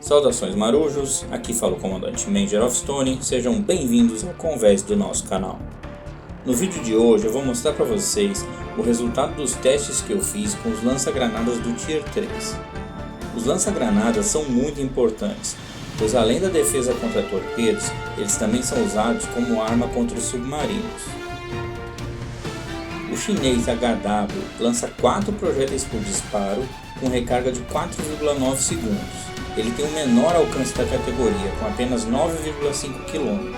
Saudações marujos, aqui fala o comandante Manger of Stone, sejam bem-vindos ao Converse do nosso canal. No vídeo de hoje eu vou mostrar para vocês o resultado dos testes que eu fiz com os lança-granadas do Tier 3. Os lança-granadas são muito importantes, pois além da defesa contra torpedos, eles também são usados como arma contra os submarinos. O chinês HW lança 4 projéteis por disparo com recarga de 4,9 segundos. Ele tem o menor alcance da categoria, com apenas 9,5 km.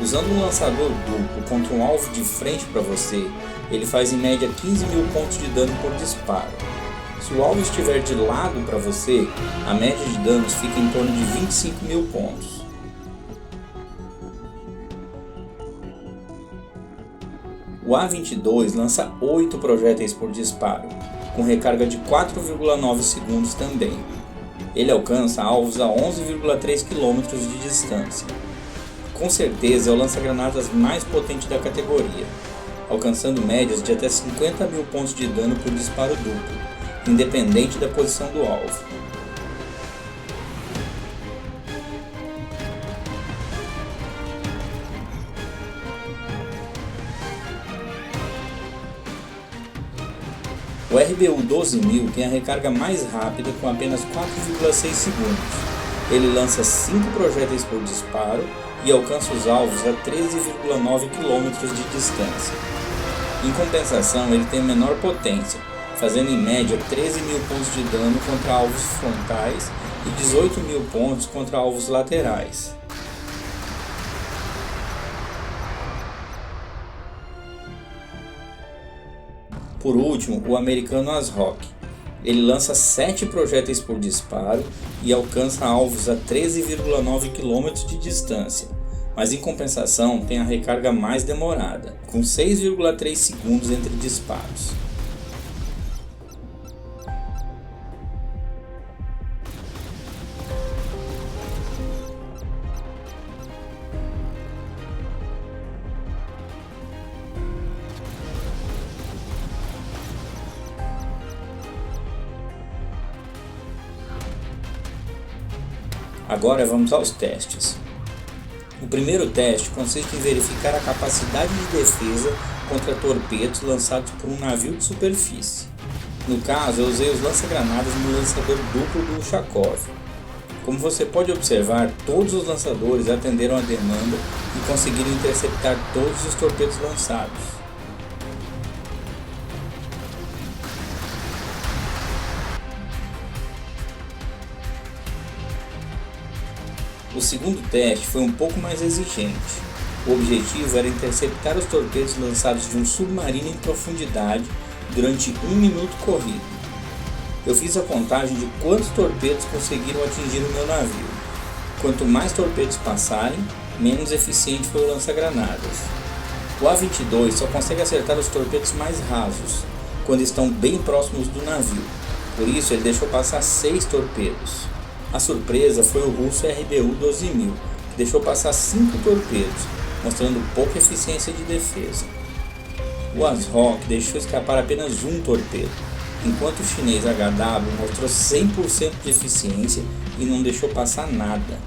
Usando um lançador duplo contra um alvo de frente para você, ele faz em média 15 mil pontos de dano por disparo. Se o alvo estiver de lado para você, a média de danos fica em torno de 25 mil pontos. O A-22 lança 8 projéteis por disparo, com recarga de 4,9 segundos também. Ele alcança alvos a 11,3 km de distância. Com certeza é o lança-granadas mais potente da categoria, alcançando médias de até 50 mil pontos de dano por disparo duplo, independente da posição do alvo. O RBU 12000 tem a recarga mais rápida com apenas 4,6 segundos. Ele lança 5 projéteis por disparo e alcança os alvos a 13,9 km de distância. Em compensação, ele tem menor potência, fazendo em média 13 mil pontos de dano contra alvos frontais e 18 mil pontos contra alvos laterais. Por último, o americano ASROC. Ele lança 7 projéteis por disparo e alcança alvos a 13,9 km de distância, mas em compensação tem a recarga mais demorada, com 6,3 segundos entre disparos. Agora vamos aos testes. O primeiro teste consiste em verificar a capacidade de defesa contra torpedos lançados por um navio de superfície. No caso, eu usei os lança-granadas no lançador duplo do Ushakov. Como você pode observar, todos os lançadores atenderam a demanda e conseguiram interceptar todos os torpedos lançados. O segundo teste foi um pouco mais exigente. O objetivo era interceptar os torpedos lançados de um submarino em profundidade durante 1 minuto corrido. Eu fiz a contagem de quantos torpedos conseguiram atingir o meu navio. Quanto mais torpedos passarem, menos eficiente foi o lança-granadas. O A-22 só consegue acertar os torpedos mais rasos, quando estão bem próximos do navio. Por isso ele deixou passar 6 torpedos. A surpresa foi o russo RBU 12000, que deixou passar 5 torpedos, mostrando pouca eficiência de defesa. O ASROC deixou escapar apenas um torpedo, enquanto o chinês HW mostrou 100% de eficiência e não deixou passar nada.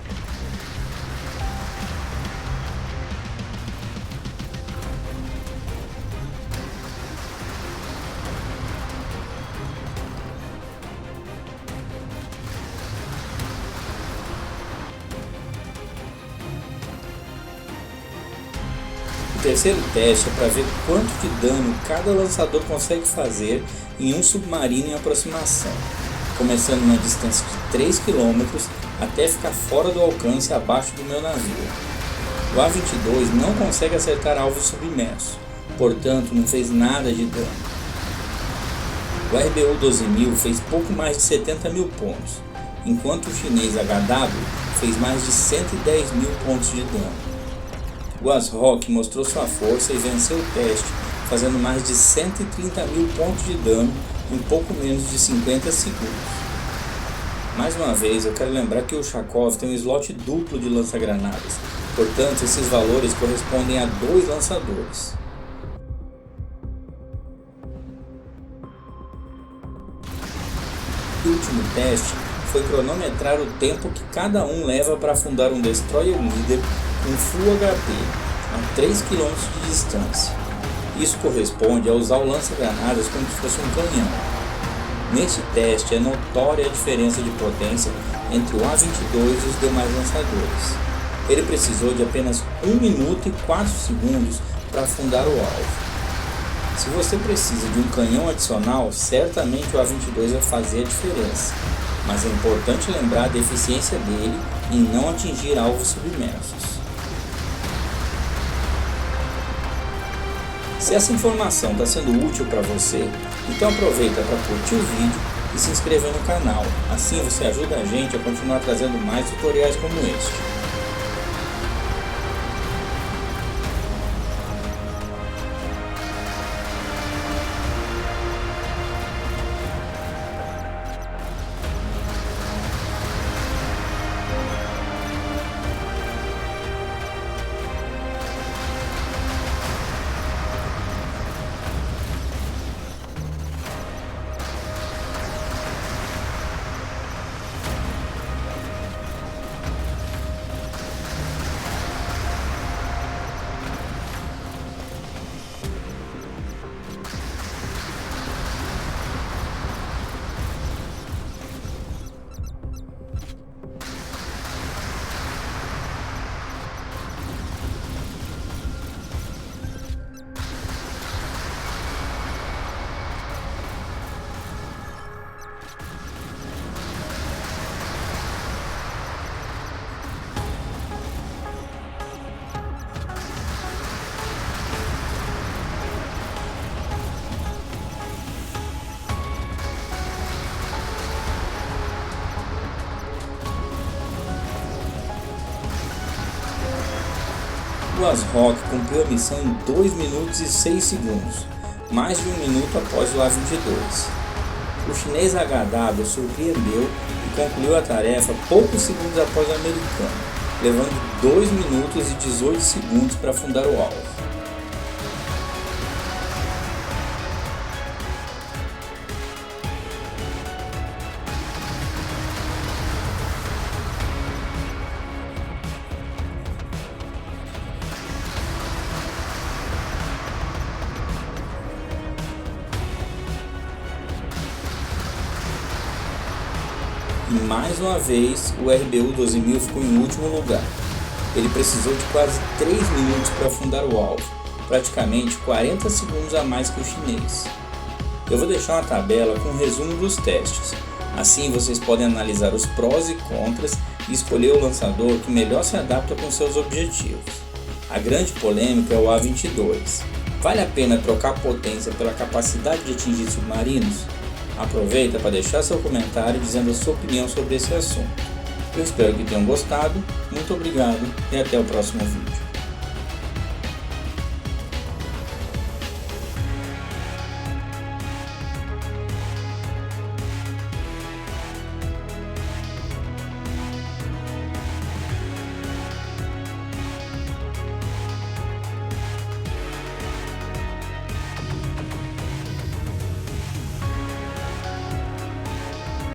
O terceiro teste é para ver quanto de dano cada lançador consegue fazer em um submarino em aproximação, começando na distância de 3 km até ficar fora do alcance abaixo do meu navio. O A-22 não consegue acertar alvos submersos, portanto não fez nada de dano. O RBU 12000 fez pouco mais de 70 mil pontos, enquanto o chinês HW fez mais de 110 mil pontos de dano. O ASROC mostrou sua força e venceu o teste, fazendo mais de 130 mil pontos de dano em pouco menos de 50 segundos. Mais uma vez, eu quero lembrar que o Ushakov tem um slot duplo de lança-granadas, portanto esses valores correspondem a 2 lançadores. O último teste foi cronometrar o tempo que cada um leva para afundar um destroyer líder com Full HP a 3 km de distância. Isso corresponde a usar o lança-granadas como se fosse um canhão. Neste teste é notória a diferença de potência entre o A-22 e os demais lançadores. Ele precisou de apenas 1 minuto e 4 segundos para afundar o alvo. Se você precisa de um canhão adicional, certamente o A-22 vai fazer a diferença, mas é importante lembrar da eficiência dele em não atingir alvos submersos. Se essa informação está sendo útil para você, então aproveita para curtir o vídeo e se inscrever no canal. Assim você ajuda a gente a continuar trazendo mais tutoriais como este. O ASROC cumpriu a missão em 2 minutos e 6 segundos, mais de 1 minuto após o A-22. O chinês HW surpreendeu e concluiu a tarefa poucos segundos após o americano, levando 2 minutos e 18 segundos para afundar o alvo. E mais uma vez o RBU 12000 ficou em último lugar. Ele precisou de quase 3 minutos para afundar o alvo, praticamente 40 segundos a mais que o chinês. Eu vou deixar uma tabela com um resumo dos testes, assim vocês podem analisar os prós e contras e escolher o lançador que melhor se adapta com seus objetivos. A grande polêmica é o A-22. Vale a pena trocar potência pela capacidade de atingir submarinos? Aproveita para deixar seu comentário dizendo a sua opinião sobre esse assunto. Eu espero que tenham gostado, muito obrigado e até o próximo vídeo.